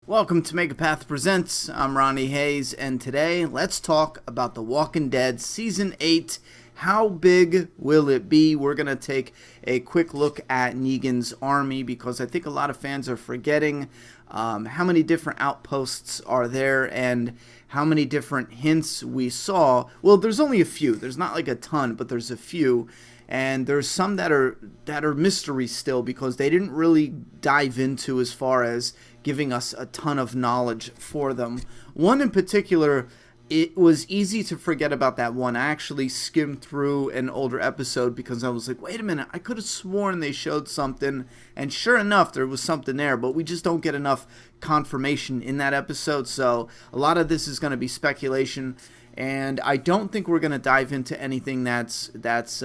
Welcome to Megapath Presents. I'm Ronnie Hayes, and today let's talk about The Walking Dead Season 8. How big will it be? We're going to take a quick look at Negan's army because I think a lot of fans are forgetting how many different outposts are there and how many different hints we saw. Well, there's only a few. There's not like a ton, but there's a few. And there's some that are mysteries still because they didn't really dive into as far as giving us a ton of knowledge for them. One in particular, it was easy to forget about that one. I actually skimmed through an older episode because I was like, wait a minute, I could have sworn they showed something, and sure enough, there was something there, but we just don't get enough confirmation in that episode, so a lot of this is going to be speculation. And I don't think we're going to dive into anything that's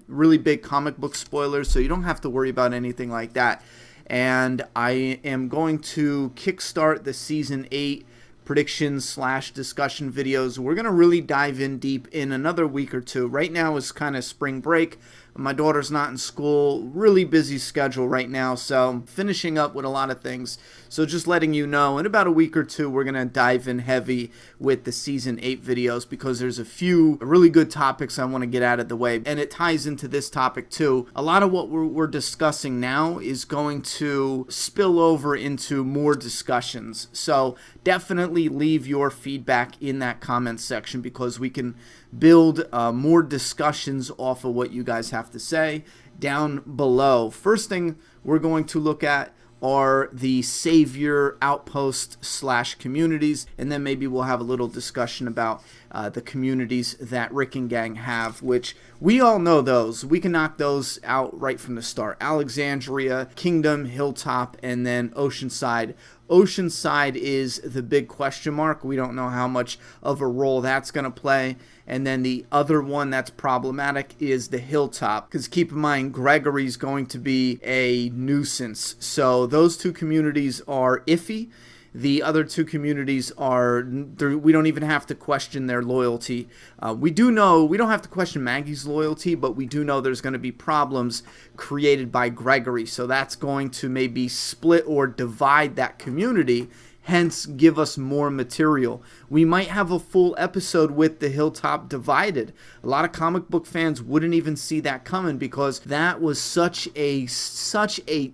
really big comic book spoilers, so you don't have to worry about anything like that. And I am going to kickstart the Season 8 predictions / discussion videos. We're going to really dive in deep in another week or two. Right now is kind of spring break. My daughter's not in school. Really busy schedule right now, so finishing up with a lot of things. So just letting you know, in about a week or two, we're going to dive in heavy with the Season 8 videos because there's a few really good topics I want to get out of the way. And it ties into this topic too. A lot of what we're discussing now is going to spill over into more discussions. So definitely leave your feedback in that comment section because we can build more discussions off of what you guys have to say down below. First thing we're going to look at are the Savior outpost / communities, and then maybe we'll have a little discussion about the communities that Rick and gang have, which we all know those. We can knock those out right from the start. Alexandria, Kingdom, Hilltop, and then Oceanside. Oceanside is the big question mark. We don't know how much of a role that's going to play. And then the other one that's problematic is the Hilltop. Because keep in mind, Gregory's going to be a nuisance. So those two communities are iffy. The other two communities are, we don't even have to question their loyalty. We do know, we don't have to question Maggie's loyalty, but we do know there's going to be problems created by Gregory. So that's going to maybe split or divide that community, hence give us more material. We might have a full episode with the Hilltop divided. A lot of comic book fans wouldn't even see that coming because that was such a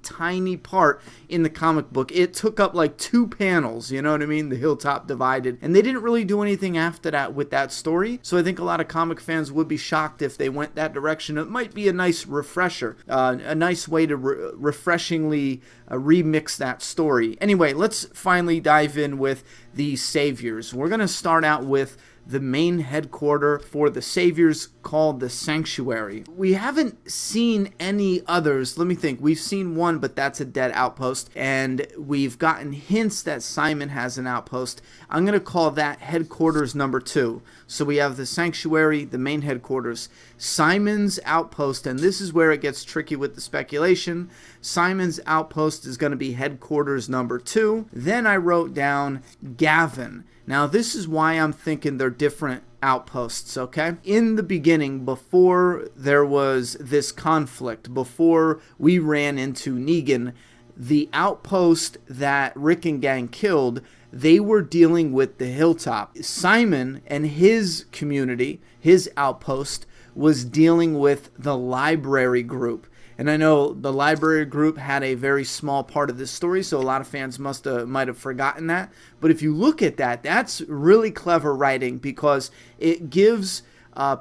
tiny part in the comic book. It took up like 2 panels, you know what I mean? The Hilltop divided. And they didn't really do anything after that with that story. So I think a lot of comic fans would be shocked if they went that direction. It might be a nice refresher, a nice way to refreshingly remix that story. Anyway, let's finally dive in with the Saviors. We're going to start out with the main headquarters for the Saviors called the Sanctuary. We haven't seen any others. Let me think. We've seen one, but that's a dead outpost. And we've gotten hints that Simon has an outpost. I'm going to call that headquarters number 2. So we have the Sanctuary, the main headquarters, Simon's outpost, and this is where it gets tricky with the speculation. Simon's outpost is going to be headquarters number 2. Then I wrote down Gavin. Now, this is why I'm thinking they're different outposts, okay? In the beginning, before there was this conflict, before we ran into Negan, the outpost that Rick and gang killed, they were dealing with the Hilltop. Simon and his community, his outpost, was dealing with the library group. And I know the library group had a very small part of this story, so a lot of fans might have forgotten that. But if you look at that, that's really clever writing because it gives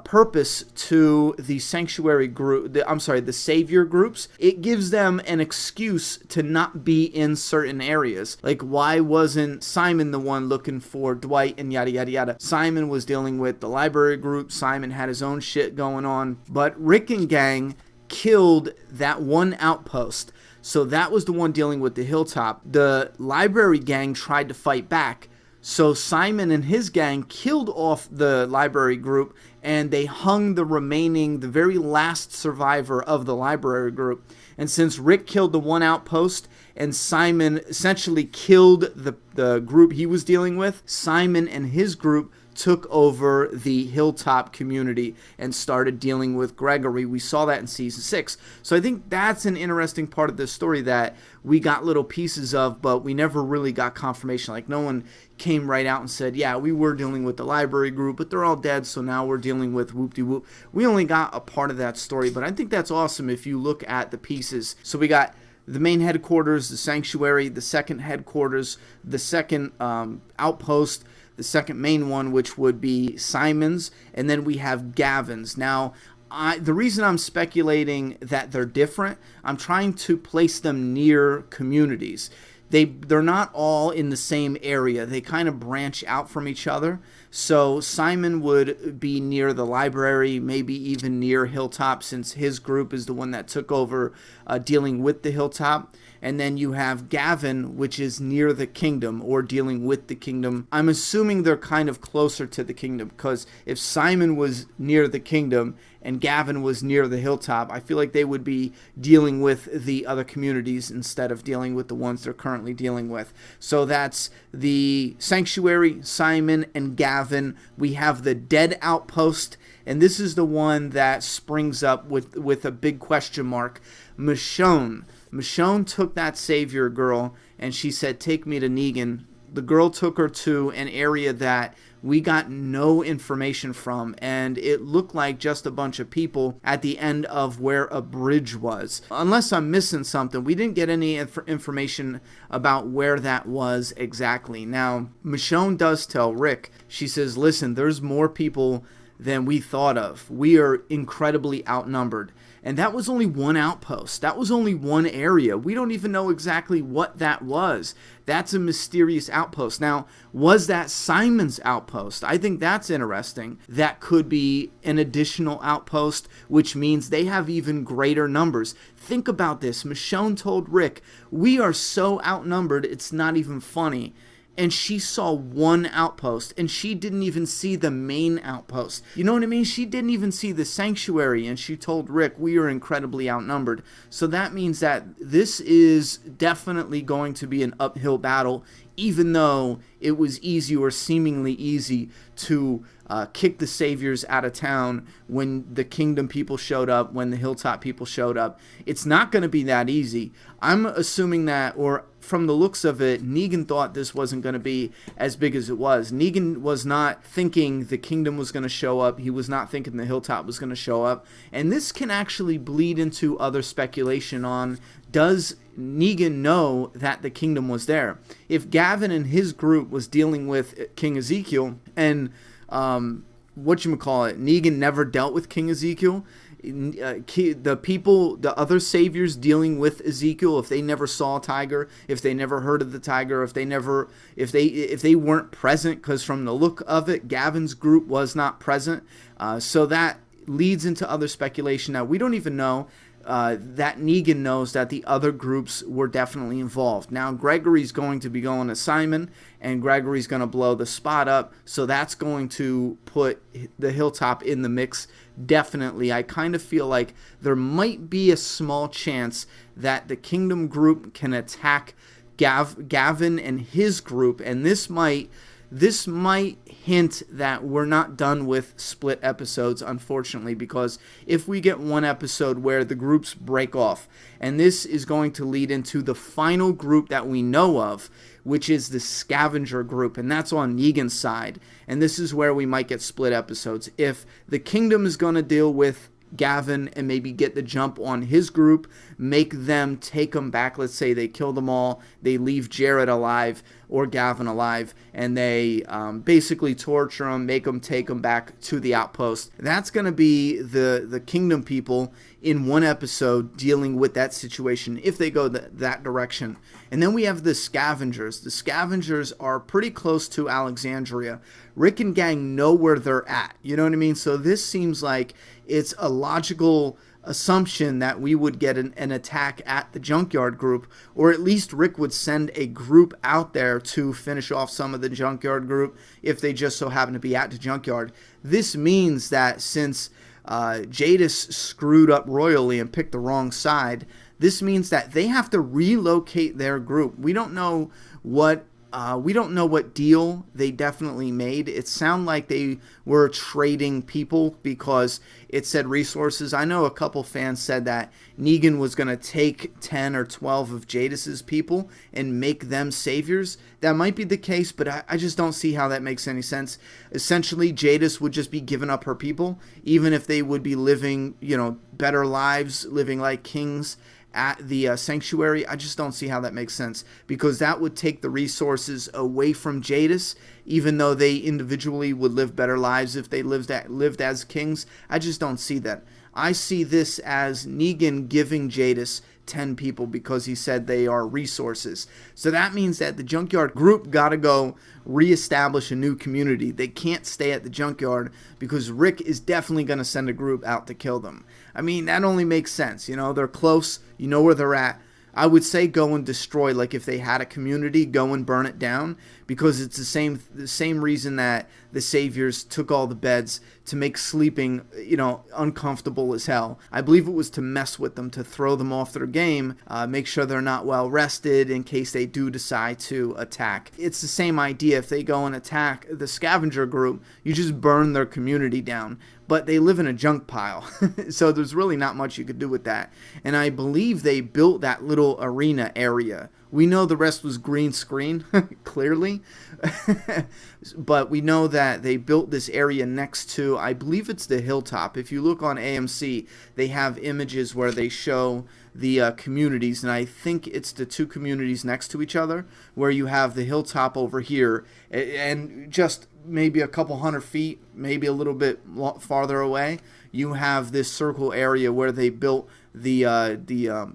purpose to the sanctuary group, the Savior groups. It gives them an excuse to not be in certain areas. Like, why wasn't Simon the one looking for Dwight and yada, yada, yada? Simon was dealing with the library group. Simon had his own shit going on. But Rick and gang killed that one outpost. So that was the one dealing with the Hilltop. The library gang tried to fight back. So Simon and his gang killed off the library group and they hung the very last survivor of the library group. And since Rick killed the one outpost and Simon essentially killed the group he was dealing with, Simon and his group took over the Hilltop community and started dealing with Gregory. We saw that in season 6. So I think that's an interesting part of this story that we got little pieces of, but we never really got confirmation. Like, no one came right out and said, yeah, we were dealing with the library group, but they're all dead, so now we're dealing with whoop-de-whoop. We only got a part of that story, but I think that's awesome if you look at the pieces. So we got the main headquarters, the sanctuary, the second headquarters, the second outpost, the second main one, which would be Simon's, and then we have Gavin's. Now, the reason I'm speculating that they're different, I'm trying to place them near communities. They're not all in the same area. They kind of branch out from each other. So Simon would be near the library, maybe even near Hilltop, since his group is the one that took over dealing with the Hilltop. And then you have Gavin, which is near the kingdom or dealing with the kingdom. I'm assuming they're kind of closer to the kingdom, because if Simon was near the kingdom and Gavin was near the Hilltop, I feel like they would be dealing with the other communities instead of dealing with the ones they're currently dealing with. So that's the sanctuary, Simon, and Gavin. We have the dead outpost, and this is the one that springs up with a big question mark. Michonne. Michonne took that savior girl, and she said, take me to Negan. The girl took her to an area that we got no information from, and it looked like just a bunch of people at the end of where a bridge was. Unless I'm missing something, we didn't get any information about where that was exactly. Now, Michonne does tell Rick, she says, listen, there's more people than we thought of. We are incredibly outnumbered. And that was only one outpost. That was only one area. We don't even know exactly what that was. That's a mysterious outpost. Now, was that Simon's outpost? I think that's interesting. That could be an additional outpost, which means they have even greater numbers. Think about this. Michonne told Rick, we are so outnumbered, it's not even funny. And she saw one outpost, and she didn't even see the main outpost. You know what I mean? She didn't even see the sanctuary, and she told Rick, we are incredibly outnumbered. So that means that this is definitely going to be an uphill battle, even though it was easy or seemingly easy to kick the saviors out of town when the kingdom people showed up, when the Hilltop people showed up. It's not going to be that easy. I'm assuming that, or from the looks of it, Negan thought this wasn't going to be as big as it was. Negan was not thinking the kingdom was going to show up. He was not thinking the Hilltop was going to show up. And this can actually bleed into other speculation on, does Negan know that the kingdom was there? If Gavin and his group was dealing with King Ezekiel, and Negan never dealt with King Ezekiel, the people, the other saviors dealing with Ezekiel, if they never saw a tiger, if they never heard of the tiger, if they weren't present, because from the look of it, Gavin's group was not present. So that leads into other speculation. Now, we don't even know that Negan knows that the other groups were definitely involved. Now, Gregory's going to be going to Simon, and Gregory's going to blow the spot up, so that's going to put the Hilltop in the mix. Definitely, I kind of feel like there might be a small chance that the Kingdom group can attack Gavin and his group, and this might hint that we're not done with split episodes, unfortunately, because if we get one episode where the groups break off, and this is going to lead into the final group that we know of, which is the scavenger group, and that's on Negan's side, and this is where we might get split episodes. If the kingdom is going to deal with Gavin and maybe get the jump on his group, make them take them back. Let's say they kill them all, they leave Jared alive or Gavin alive, and they basically torture them, make them take them back to the outpost. That's going to be the kingdom people in one episode dealing with that situation if they go that direction. And then we have the scavengers. The scavengers are pretty close to Alexandria. Rick and gang know where they're at. You know what I mean? So this seems like it's a logical assumption that we would get an attack at the junkyard group, or at least Rick would send a group out there to finish off some of the junkyard group if they just so happen to be at the junkyard. This means that since Jadis screwed up royally and picked the wrong side, this means that they have to relocate their group. We don't know what We don't know what deal they definitely made. It sounded like they were trading people because it said resources. I know a couple fans said that Negan was going to take 10 or 12 of Jadis's people and make them saviors. That might be the case, but I just don't see how that makes any sense. Essentially, Jadis would just be giving up her people, even if they would be living, better lives, living like kings at the sanctuary. I just don't see how that makes sense, because that would take the resources away from Jadis, even though they individually would live better lives if they lived as kings. I just don't see that. I see this as Negan giving Jadis 10 people because he said they are resources. So that means that the junkyard group got to go reestablish a new community. They can't stay at the junkyard because Rick is definitely going to send a group out to kill them. I mean, that only makes sense. They're close. You know where they're at. I would say go and destroy, like if they had a community, go and burn it down, because it's the same reason that the Saviors took all the beds, to make sleeping, uncomfortable as hell. I believe it was to mess with them, to throw them off their game, make sure they're not well rested in case they do decide to attack. It's the same idea. If they go and attack the scavenger group, you just burn their community down. But they live in a junk pile, so there's really not much you could do with that. And I believe they built that little arena area. We know the rest was green screen, clearly. But we know that they built this area next to, I believe it's the hilltop. If you look on AMC, they have images where they show the communities, and I think it's the two communities next to each other, where you have the hilltop over here, and just maybe a couple 100 feet, maybe a little bit farther away, you have this circle area where they built the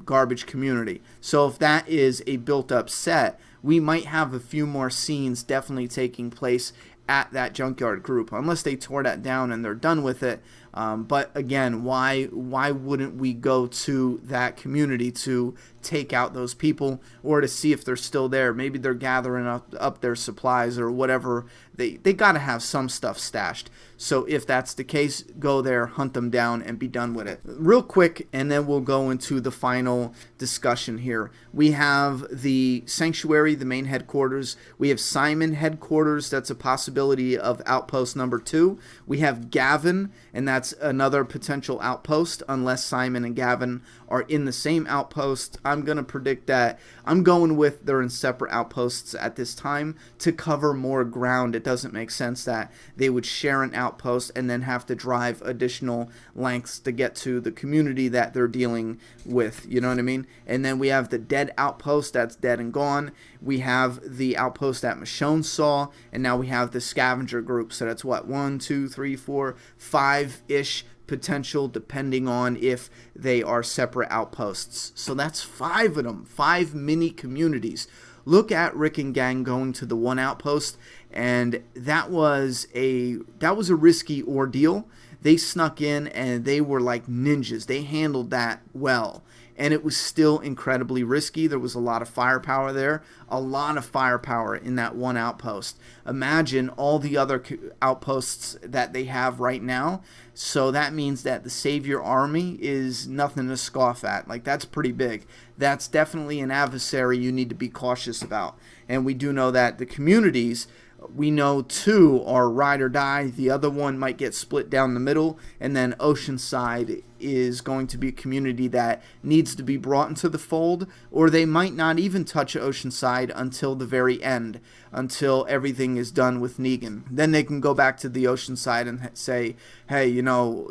garbage community. So if that is a built-up set, we might have a few more scenes definitely taking place at that junkyard group, unless they tore that down and they're done with it. But again, why wouldn't we go to that community to take out those people, or to see if they're still there? Maybe they're gathering up their supplies or whatever. They got to have some stuff stashed. So if that's the case, go there, hunt them down, and be done with it. Real quick, and then we'll go into the final discussion here. We have the Sanctuary, the main headquarters. We have Simon headquarters. That's a possibility of outpost number 2. We have Gavin, and that's another potential outpost, unless Simon and Gavin are in the same outpost. I'm going to predict that. I'm going with they're in separate outposts at this time to cover more ground. It doesn't make sense that they would share an outpost and then have to drive additional lengths to get to the community that they're dealing with. You know what I mean? And then we have the dead outpost that's dead and gone. We have the outpost that Michonne saw, and now we have the scavenger group. So that's what, 1, 2, 3, 4, 5-ish potential, depending on if they are separate outposts. So that's 5 of them, 5 mini communities. Look at Rick and gang going to the one outpost, and that was a risky ordeal. They snuck in and they were like ninjas. They handled that well. And it was still incredibly risky. There was a lot of firepower there, a lot of firepower in that one outpost. Imagine all the other outposts that they have right now. So that means that the Savior army is nothing to scoff at. Like, that's pretty big. That's definitely an adversary you need to be cautious about. And we do know that the communities, we know 2 are ride or die. The other one might get split down the middle. And then Oceanside is going to be a community that needs to be brought into the fold, or they might not even touch Oceanside until the very end, until everything is done with Negan. Then they can go back to the Oceanside and say, hey,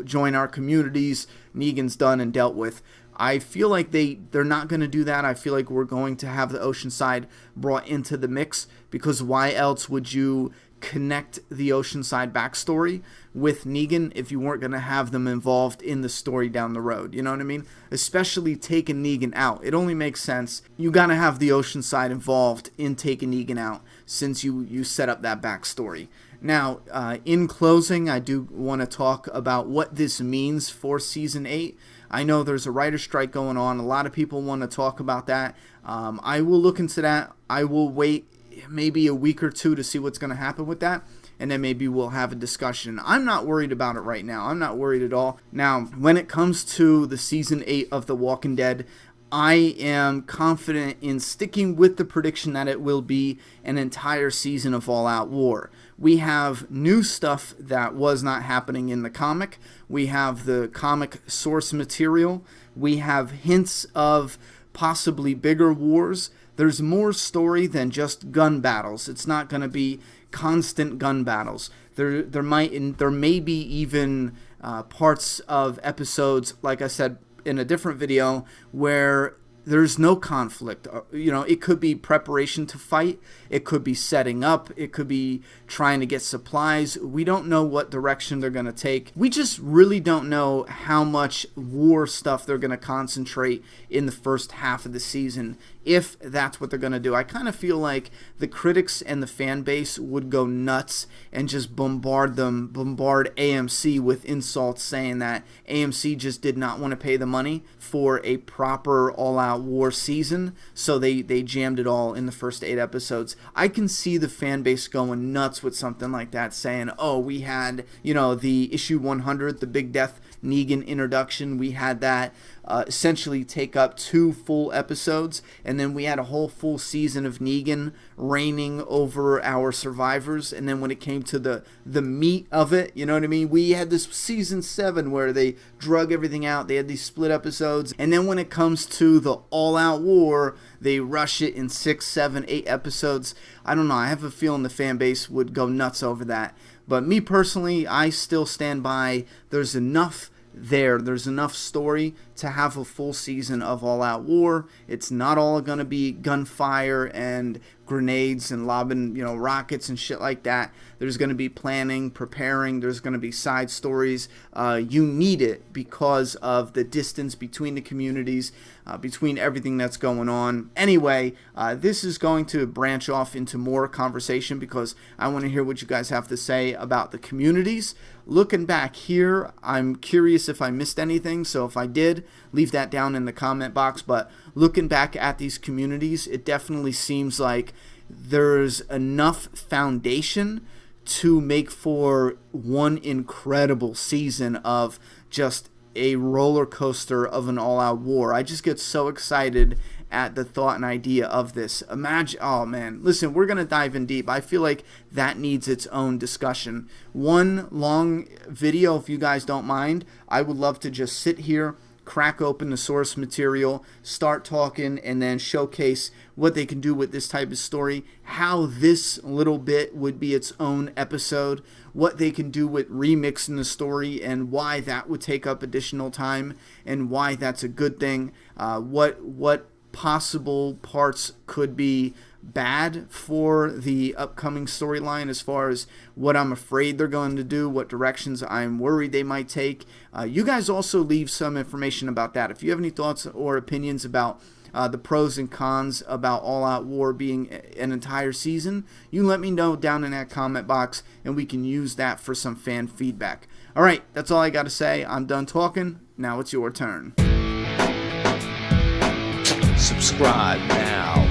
join our communities. Negan's done and dealt with. I feel like they're not going to do that. I feel like we're going to have the Oceanside brought into the mix, because why else would you connect the Oceanside backstory with Negan if you weren't going to have them involved in the story down the road? You know what I mean? Especially taking Negan out. It only makes sense. You got to have the Oceanside involved in taking Negan out, since you set up that backstory. Now, in closing, I do want to talk about what this means for Season 8. I know there's a writer's strike going on. A lot of people want to talk about that. I will look into that. I will wait maybe a week or 2 to see what's going to happen with that, and then maybe we'll have a discussion. I'm not worried about it right now. I'm not worried at all. Now, when it comes to the Season 8 of The Walking Dead, I am confident in sticking with the prediction that it will be an entire season of All Out War. We have new stuff that was not happening in the comic. We have the comic source material. We have hints of possibly bigger wars. There's more story than just gun battles. It's not going to be constant gun battles. There may be even parts of episodes, like I said in a different video, where there's no conflict. It could be preparation to fight. It could be setting up. It could be trying to get supplies. We don't know what direction they're going to take. We just really don't know how much war stuff they're going to concentrate in the first half of the season, if that's what they're going to do. I kind of feel like the critics and the fan base would go nuts and just bombard AMC with insults, saying that AMC just did not want to pay the money for a proper all-out war season, so they jammed it all in the first 8 episodes. I can see the fan base going nuts with something like that, saying, oh, we had, the issue 100, the Big Death Negan introduction, we had that essentially take up 2 full episodes, and then we had a whole full season of Negan reigning over our survivors, and then when it came to the meat of it, you know what I mean, we had this season 7 where they drug everything out. They had these split episodes, and then when it comes to the all-out war, they rush it in 6, 7, 8 episodes. I don't know, I have a feeling the fan base would go nuts over that. But me personally, I still stand by, there's enough story to have a full season of All Out War. It's not all going to be gunfire and grenades and lobbing, rockets and shit like that. There's going to be planning, preparing. There's going to be side stories. You need it because of the distance between the communities, between everything that's going on. Anyway, this is going to branch off into more conversation because I want to hear what you guys have to say about the communities. Looking back here, I'm curious if I missed anything, so if I did, leave that down in the comment box. But looking back at these communities, it definitely seems like there's enough foundation to make for one incredible season of just a roller coaster of an all-out war. I just get so excited at the thought and idea of this. Imagine, oh man, listen, we're going to dive in deep. I feel like that needs its own discussion. One long video, if you guys don't mind, I would love to just sit here, crack open the source material, start talking, and then showcase what they can do with this type of story, how this little bit would be its own episode, what they can do with remixing the story, and why that would take up additional time, and why that's a good thing, what possible parts could be bad for the upcoming storyline as far as what I'm afraid they're going to do, what directions I'm worried they might take. You guys also leave some information about that. If you have any thoughts or opinions about the pros and cons about All Out War being an entire season, you let me know down in that comment box and we can use that for some fan feedback. Alright, that's all I got to say. I'm done talking. Now it's your turn. Subscribe now.